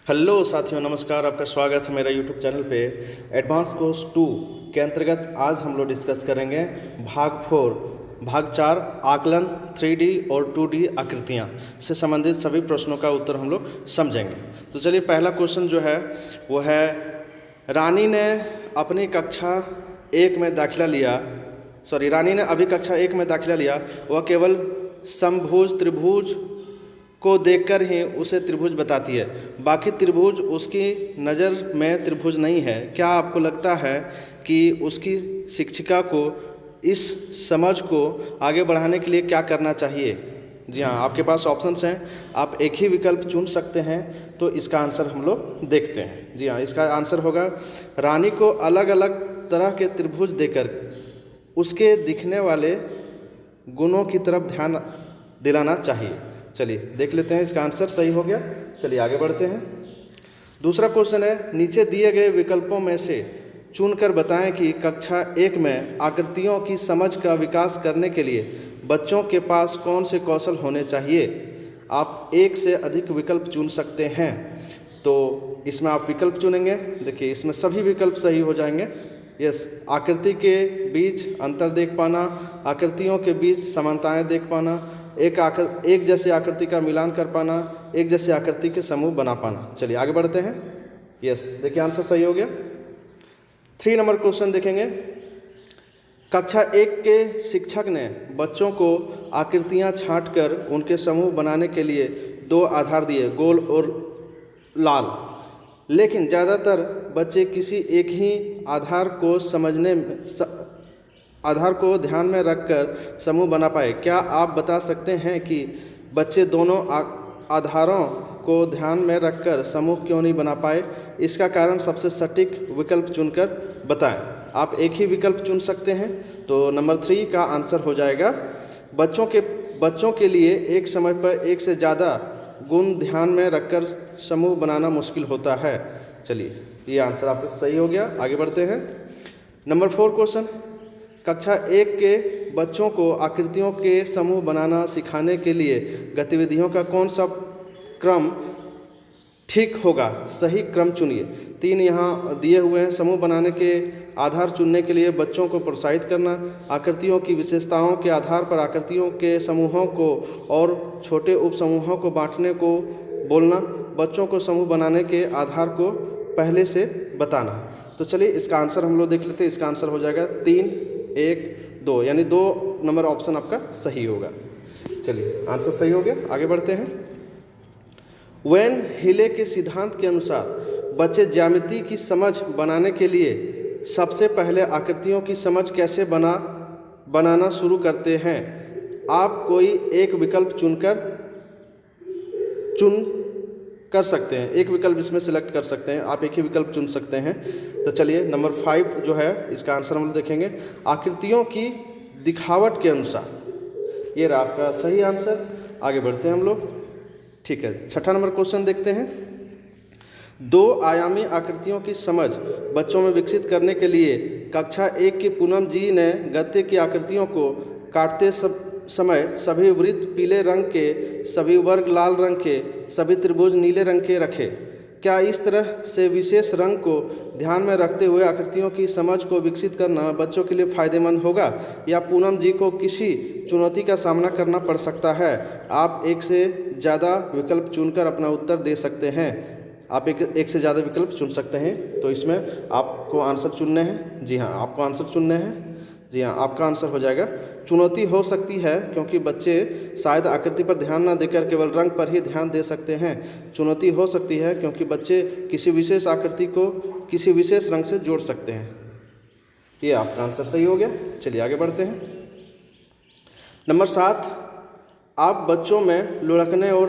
Hello साथियों, नमस्कार। आपका स्वागत है मेरा यूट्यूब चैनल पे। एडवांस कोर्स 2 के अंतर्गत आज हम लोग डिस्कस करेंगे भाग 4 आकलन 3D और 2D आकृतियाँ से संबंधित सभी प्रश्नों का उत्तर हम लोग समझेंगे। तो चलिए, पहला क्वेश्चन जो है वो है, रानी ने अपनी कक्षा एक में दाखिला लिया रानी ने अभी कक्षा 1 में दाखिला लिया। वह केवल समभुज त्रिभुज को देखकर ही उसे त्रिभुज बताती है, बाकी त्रिभुज उसकी नज़र में त्रिभुज नहीं है। क्या आपको लगता है कि उसकी शिक्षिका को इस समझ को आगे बढ़ाने के लिए क्या करना चाहिए? जी हाँ, आपके पास ऑप्शंस हैं, आप एक ही विकल्प चुन सकते हैं। तो इसका आंसर हम लोग देखते हैं। जी हाँ, इसका आंसर होगा, रानी को अलग अलग तरह के त्रिभुज देकर उसके दिखने वाले गुणों की तरफ ध्यान दिलाना चाहिए। चलिए देख लेते हैं, इसका आंसर सही हो गया। चलिए आगे बढ़ते हैं। दूसरा क्वेश्चन है, नीचे दिए गए विकल्पों में से चुनकर बताएं कि कक्षा 1 में आकृतियों की समझ का विकास करने के लिए बच्चों के पास कौन से कौशल होने चाहिए। आप एक से अधिक विकल्प चुन सकते हैं। तो इसमें आप विकल्प चुनेंगे। देखिए, इसमें सभी विकल्प सही हो जाएंगे। यस, आकृति के बीच अंतर देख पाना, आकृतियों के बीच समानताएं देख पाना, एक जैसी आकृति का मिलान कर पाना, एक जैसी आकृति के समूह बना पाना। चलिए आगे बढ़ते हैं। यस, देखिए आंसर सही हो गया। 3 नंबर क्वेश्चन देखेंगे। कक्षा 1 के शिक्षक ने बच्चों को आकृतियां छांटकर उनके समूह बनाने के लिए 2 आधार दिए, गोल और लाल। लेकिन ज़्यादातर बच्चे किसी एक ही आधार को ध्यान में रखकर समूह बना पाए। क्या आप बता सकते हैं कि बच्चे दोनों आधारों को ध्यान में रखकर समूह क्यों नहीं बना पाए? इसका कारण सबसे सटीक विकल्प चुनकर बताएं। आप एक ही विकल्प चुन सकते हैं। तो नंबर 3 का आंसर हो जाएगा, बच्चों के लिए एक समय पर एक से ज़्यादा गुण ध्यान में रखकर समूह बनाना मुश्किल होता है। चलिए, ये आंसर आपका सही हो गया। आगे बढ़ते हैं। नंबर 4 क्वेश्चन, कक्षा 1 के बच्चों को आकृतियों के समूह बनाना सिखाने के लिए गतिविधियों का कौन सा क्रम ठीक होगा? सही क्रम चुनिए। 3 यहाँ दिए हुए हैं। समूह बनाने के आधार चुनने के लिए बच्चों को प्रोत्साहित करना, आकृतियों की विशेषताओं के आधार पर आकृतियों के समूहों को और छोटे उप समूहों को बांटने को बोलना, बच्चों को समूह बनाने के आधार को पहले से बताना। तो चलिए, इसका आंसर हम लोग देख लेते हैं। इसका आंसर हो जाएगा 3, 1, 2, यानी 2 नंबर ऑप्शन आपका सही होगा। चलिए, आंसर सही हो गया। आगे बढ़ते हैं। वेन हिले के सिद्धांत के अनुसार बच्चे ज्यामिति की समझ बनाने के लिए सबसे पहले आकृतियों की समझ कैसे बनाना शुरू करते हैं? आप कोई एक विकल्प चुन कर सकते हैं। एक विकल्प इसमें सिलेक्ट कर सकते हैं। आप एक ही विकल्प चुन सकते हैं। तो चलिए, नंबर 5 जो है, इसका आंसर हम लोग देखेंगे, आकृतियों की दिखावट के अनुसार। ये रहा आपका सही आंसर। आगे बढ़ते हैं हम लोग। ठीक है, 6ठा नंबर क्वेश्चन देखते हैं। 2 आयामी आकृतियों की समझ बच्चों में विकसित करने के लिए कक्षा 1 की पूनम जी ने गत्ते की आकृतियों को काटते समय सभी वृत्त पीले रंग के, सभी वर्ग लाल रंग के, सभी त्रिभुज नीले रंग के रखे। क्या इस तरह से विशेष रंग को ध्यान में रखते हुए आकृतियों की समझ को विकसित करना बच्चों के लिए फ़ायदेमंद होगा, या पूनम जी को किसी चुनौती का सामना करना पड़ सकता है? आप एक से ज़्यादा विकल्प चुनकर अपना उत्तर दे सकते हैं। आप एक से ज़्यादा विकल्प चुन सकते हैं। तो इसमें आपको आंसर चुनने हैं। जी हाँ, आपको आंसर चुनने हैं। जी हाँ, आपका आंसर हो जाएगा, चुनौती हो सकती है क्योंकि बच्चे शायद आकृति पर ध्यान न देकर केवल रंग पर ही ध्यान दे सकते हैं। चुनौती हो सकती है क्योंकि बच्चे किसी विशेष आकृति को किसी विशेष रंग से जोड़ सकते हैं। ये आपका आंसर सही हो गया। चलिए आगे बढ़ते हैं। नंबर 7, आप बच्चों में लुढ़कने और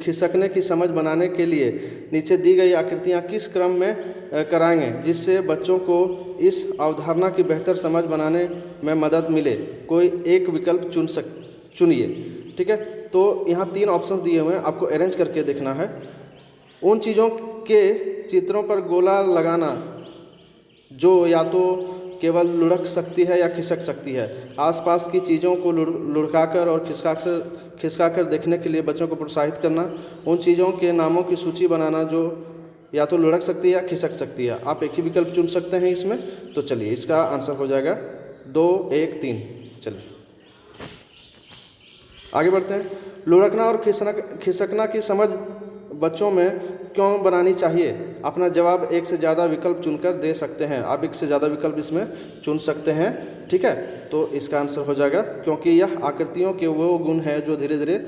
खिसकने की समझ बनाने के लिए नीचे दी गई आकृतियाँ किस क्रम में कराएंगे जिससे बच्चों को इस अवधारणा की बेहतर समझ बनाने में मदद मिले? कोई एक विकल्प चुनिए। ठीक है, तो यहाँ 3 ऑप्शंस दिए हुए हैं, आपको अरेंज करके देखना है। उन चीज़ों के चित्रों पर गोला लगाना जो या तो केवल लुढ़क सकती है या खिसक सकती है। आसपास की चीज़ों को लुढ़काकर और खिसकाकर देखने के लिए बच्चों को प्रोत्साहित करना। उन चीज़ों के नामों की सूची बनाना जो या तो लुढ़क सकती है या खिसक सकती है। आप एक ही विकल्प चुन सकते हैं इसमें। तो चलिए इसका आंसर हो जाएगा 2, 1, 3। चलिए आगे बढ़ते हैं। लुढ़कना और खिसकना की समझ बच्चों में क्यों बनानी चाहिए? अपना जवाब एक से ज़्यादा विकल्प चुनकर दे सकते हैं। आप एक से ज़्यादा विकल्प इसमें चुन सकते हैं, ठीक है। तो इसका आंसर हो जाएगा क्योंकि यह आकृतियों के वो गुण हैं जो धीरे धीरे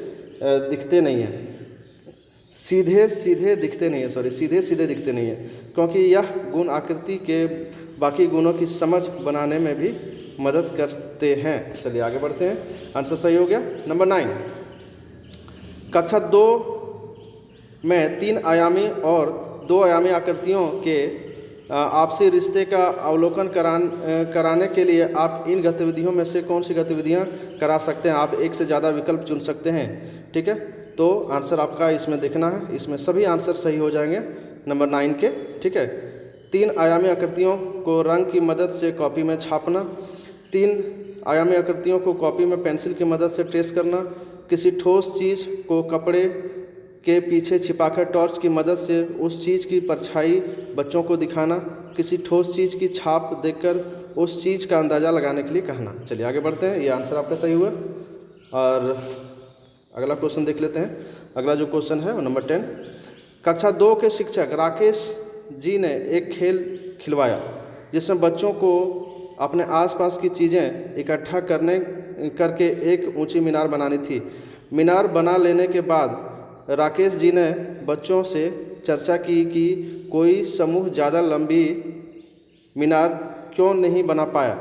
दिखते नहीं हैं, सीधे सीधे दिखते नहीं हैं, क्योंकि यह गुण आकृति के बाकी गुणों की समझ बनाने में भी मदद करते हैं। चलिए आगे बढ़ते हैं। आंसर सही हो गया। नंबर 9, कक्षा 2 में 3 आयामी और 2 आयामी आकृतियों के आपसी रिश्ते का अवलोकन कराने के लिए आप इन गतिविधियों में से कौन सी गतिविधियां करा सकते हैं? आप एक से ज़्यादा विकल्प चुन सकते हैं, ठीक है। तो आंसर आपका इसमें देखना है, इसमें सभी आंसर सही हो जाएंगे नंबर 9 के, ठीक है। 3 आयामी आकृतियों को रंग की मदद से कॉपी में छापना, 3 आयामी आकृतियों को कॉपी में पेंसिल की मदद से ट्रेस करना, किसी ठोस चीज़ को कपड़े के पीछे छिपाकर टॉर्च की मदद से उस चीज़ की परछाई बच्चों को दिखाना, किसी ठोस चीज़ की छाप देखकर उस चीज़ का अंदाज़ा लगाने के लिए कहना। चलिए आगे बढ़ते हैं। ये आंसर आपका सही हुआ। और अगला क्वेश्चन देख लेते हैं। अगला जो क्वेश्चन है वो नंबर 10, कक्षा 2 के शिक्षक राकेश जी ने एक खेल खिलवाया जिसमें बच्चों को अपने आसपास की चीज़ें इकट्ठा करके एक ऊंची मीनार बनानी थी। मीनार बना लेने के बाद राकेश जी ने बच्चों से चर्चा की कि कोई समूह ज़्यादा लंबी मीनार क्यों नहीं बना पाया।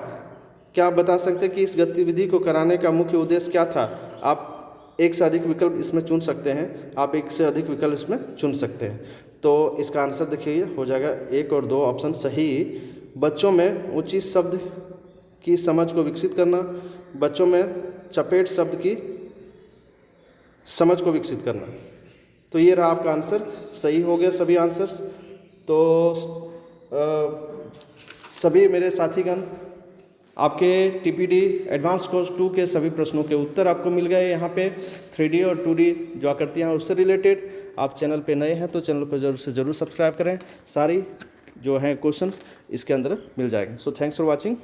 क्या आप बता सकते हैं कि इस गतिविधि को कराने का मुख्य उद्देश्य क्या था? आप एक से अधिक विकल्प इसमें चुन सकते हैं, आप एक से अधिक विकल्प इसमें चुन सकते हैं। तो इसका आंसर देखिए हो जाएगा 1 और 2 ऑप्शन सही। बच्चों में ऊंची शब्द की समझ को विकसित करना, बच्चों में चपेट शब्द की समझ को विकसित करना। तो ये रहा आपका आंसर, सही हो गया सभी आंसर्स। तो सभी मेरे साथीगण, आपके टीपीडी एडवांस कोर्स 2 के सभी प्रश्नों के उत्तर आपको मिल गए यहाँ पे। 3D और 2D जो आकृतियाँ हैं उससे रिलेटेड। आप चैनल पे नए हैं तो चैनल को ज़रूर सब्सक्राइब करें। सारी जो हैं क्वेश्चंस इसके अंदर मिल जाएंगे। So thanks for watching.